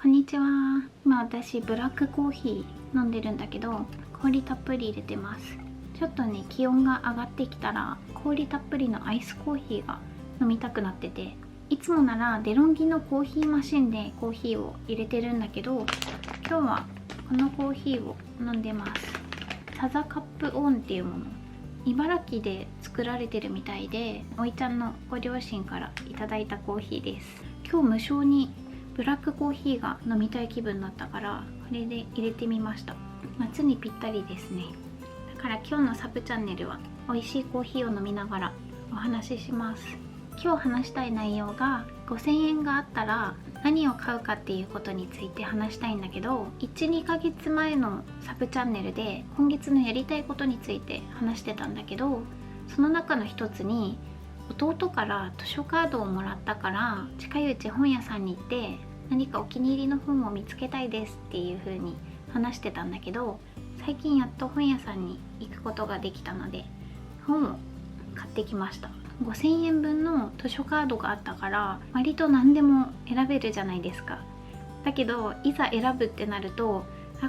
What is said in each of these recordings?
こんにちは。今私ブラックコーヒー飲んでるんだけど、氷たっぷり入れてます。ちょっとね、気温が上がってきたら氷たっぷりのアイスコーヒーが飲みたくなってて、いつもならデロンギのコーヒーマシンでコーヒーを入れてるんだけど、今日はこのコーヒーを飲んでます。サザカップオンっていうもの、茨城で作られてるみたいで、おいちゃんのご両親からいただいたコーヒーです。今日無償にブラックコーヒーが飲みたい気分だったから、これで入れてみました。夏にぴったりですね。だから今日のサブチャンネルは美味しいコーヒーを飲みながらお話しします。今日話したい内容が、5000円があったら何を買うかっていうことについて話したいんだけど、 1,2 ヶ月前のサブチャンネルで今月のやりたいことについて話してたんだけど、その中の一つに弟から図書カードをもらったから近いうち本屋さんに行って何かお気に入りの本を見つけたいですっていう風に話してたんだけど、最近やっと本屋さんに行くことができたので本を買ってきました。5000円分の図書カードがあったから割と何でも選べるじゃないですか。だけどいざ選ぶってなると、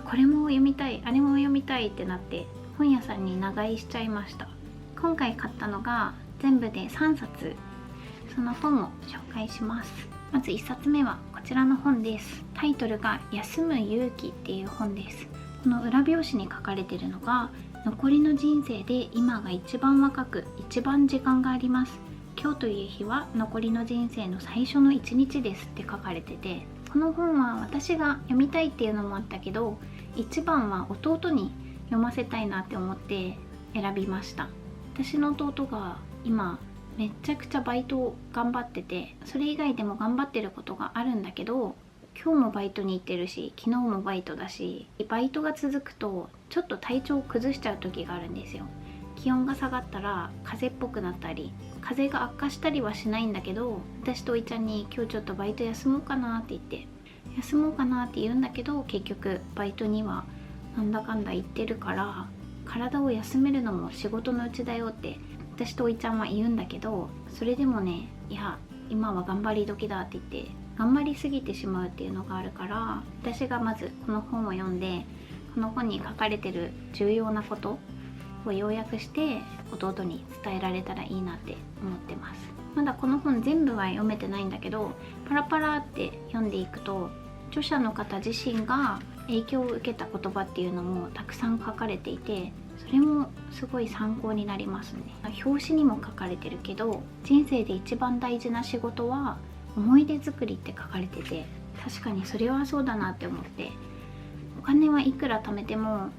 これも読みたい、あれも読みたいってなって本屋さんに長居しちゃいました。今回買ったのが全部で3冊。その本を紹介します。まず1冊目はこちらの本です。タイトルが休む勇気っていう本です。この裏表紙に書かれているのが、残りの人生で今が一番若く一番時間があります。今日という日は残りの人生の最初の一日ですって書かれてて、この本は私が読みたいっていうのもあったけど、一番は弟に読ませたいなって思って選びました。私の弟が今めちゃくちゃバイトを頑張ってて、それ以外でも頑張ってることがあるんだけど、今日もバイトに行ってるし、昨日もバイトだし、バイトが続くとちょっと体調を崩しちゃう時があるんですよ。気温が下がったら風邪っぽくなったり、風邪が悪化したりはしないんだけど、私とおいちゃんに今日ちょっとバイト休もうかなって言って、休もうかなって言うんだけど、結局バイトにはなんだかんだ行ってるから、体を休めるのも仕事のうちだよって私とおいちゃんは言うんだけど、それでもね、いや今は頑張り時だって言って頑張りすぎてしまうっていうのがあるから、私がまずこの本を読んで、この本に書かれてる重要なことを要約して弟に伝えられたらいいなって思ってます。まだこの本全部は読めてないんだけど、パラパラって読んでいくと、著者の方自身が影響を受けた言葉っていうのもたくさん書かれていて、それもすごい参考になりますね。表紙にも書かれてるけど、人生で一番大事な仕事は思い出作りって書かれてて、確かにそれはそうだなって思って、お金はいくら貯めても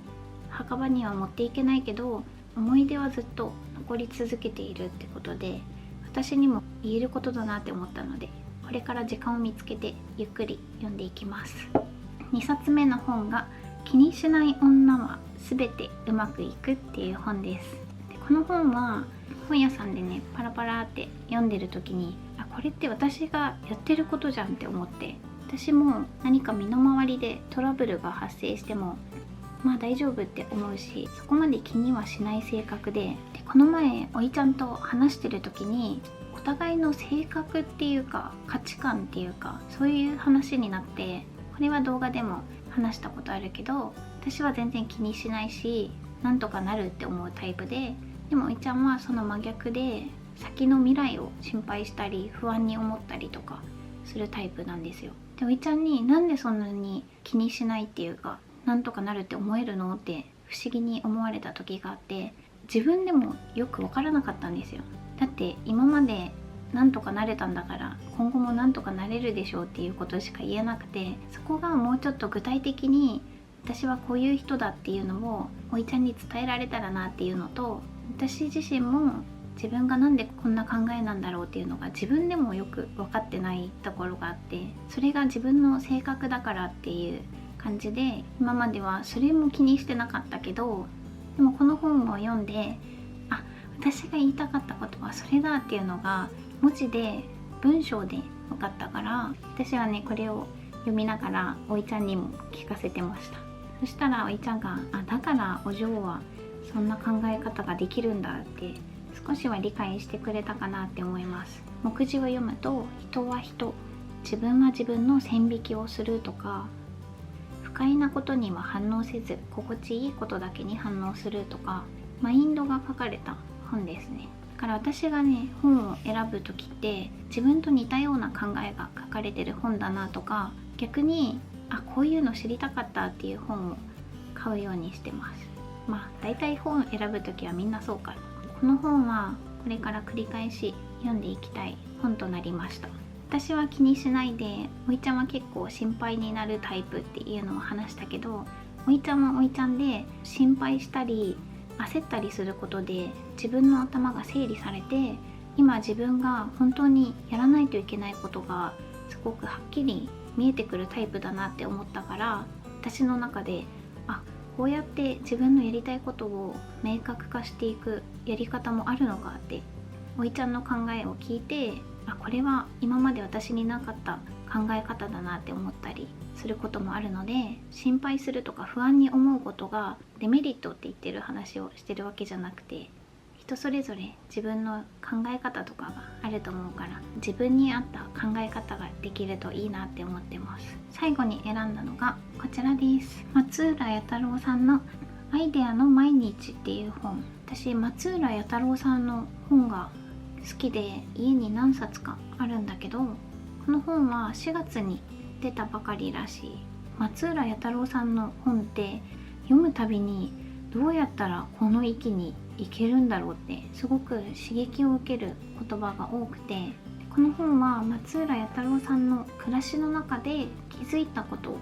墓場には持っていけないけど、思い出はずっと残り続けているってことで、私にも言えることだなって思ったので、これから時間を見つけてゆっくり読んでいきます。2冊目の本が気にしない女は全てうまくいくっていう本です。でこの本は本屋さんでね、パラパラって読んでる時に、これって私がやってることじゃんって思って、私も何か身の回りでトラブルが発生してもまあ大丈夫って思うし、そこまで気にはしない性格で、この前おいちゃんと話してる時に、お互いの性格っていうか価値観っていうか、そういう話になって、これは動画でも話したことあるけど、私は全然気にしないし、なんとかなるって思うタイプで、でもおいちゃんはその真逆で、先の未来を心配したり不安に思ったりとかするタイプなんですよ。でおいちゃんに、なんでそんなに気にしないっていうか、なんとかなるって思えるのって不思議に思われた時があって、自分でもよく分からなかったんですよ。だって今までなんとかなれたんだから、今後もなんとかなれるでしょうっていうことしか言えなくて、そこがもうちょっと具体的に私はこういう人だっていうのをおいちゃんに伝えられたらなっていうのと、私自身も自分がなんでこんな考えなんだろうっていうのが自分でもよく分かってないところがあって、それが自分の性格だからっていう感じで、今まではそれも気にしてなかったけど、でもこの本を読んで、私が言いたかったことはそれだっていうのが文字で文章で分かったから、私はねこれを読みながらおいちゃんにも聞かせてました。そしたらおいちゃんが、だからお嬢はそんな考え方ができるんだって少しは理解してくれたかなって思います。目次を読むと、人は人、自分は自分の線引きをするとか、不快なことには反応せず心地いいことだけに反応するとか、マインドが書かれた本ですね。だから私がね、本を選ぶ時って自分と似たような考えが書かれてる本だなとか、逆にこういうの知りたかったっていう本を買うようにしてます。だいたい本を選ぶ時はみんなそうかな。この本はこれから繰り返し読んでいきたい本となりました。私は気にしないで、おいちゃんは結構心配になるタイプっていうのを話したけど、おいちゃんはおいちゃんで心配したり焦ったりすることで自分の頭が整理されて、今自分が本当にやらないといけないことがすごくはっきり見えてくるタイプだなって思ったから、私の中でこうやって自分のやりたいことを明確化していくやり方もあるのかって、おいちゃんの考えを聞いて、これは今まで私になかった考え方だなって思ったりすることもあるので、心配するとか不安に思うことがデメリットって言ってる話をしてるわけじゃなくて、人それぞれ自分の考え方とかがあると思うから、自分に合った考え方ができるといいなって思ってます。最後に選んだのがこちらです。松浦弥太郎さんのアイデアの毎日っていう本。私松浦弥太郎さんの本が好きで家に何冊かあるんだけど、この本は4月に出たばかりらしい。松浦弥太郎さんの本って読むたびにどうやったらこの域に行けるんだろうってすごく刺激を受ける言葉が多くて、この本は松浦弥太郎さんの暮らしの中で気づいたこと、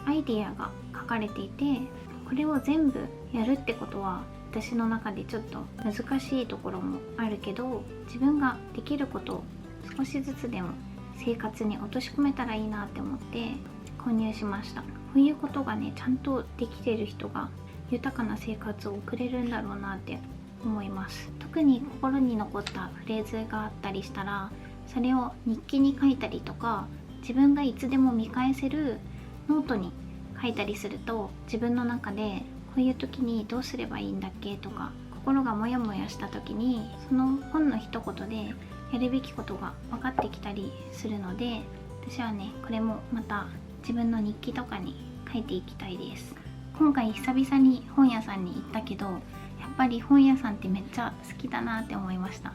アイディアが書かれていて、これを全部やるってことは私の中でちょっと難しいところもあるけど、自分ができることを少しずつでも生活に落とし込めたらいいなって思って購入しました。こういうことがねちゃんとできてる人が豊かな生活を送れるんだろうなって思います。特に心に残ったフレーズがあったりしたら、それを日記に書いたりとか、自分がいつでも見返せるノートに書いたりすると、自分の中でこういう時にどうすればいいんだっけとか、心がモヤモヤした時にその本の一言でやるべきことが分かってきたりするので、私はねこれもまた自分の日記とかに書いていきたいです。今回久々に本屋さんに行ったけど、やっぱり本屋さんってめっちゃ好きだなって思いました。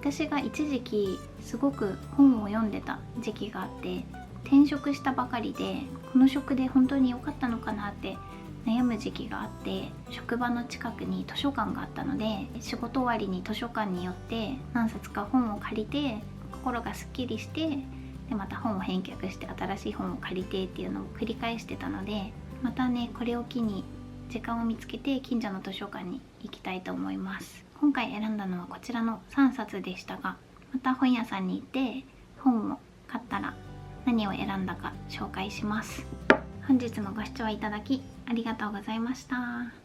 私が一時期すごく本を読んでた時期があって、転職したばかりでこの職で本当に良かったのかなって悩む時期があって、職場の近くに図書館があったので、仕事終わりに図書館に寄って何冊か本を借りて心がすっきりして、でまた本を返却して新しい本を借りてっていうのを繰り返してたので、またねこれを機に時間を見つけて近所の図書館に行きたいと思います。今回選んだのはこちらの3冊でしたが、また本屋さんに行って本を買ったら何を選んだか紹介します。本日もご視聴いただきありがとうございました。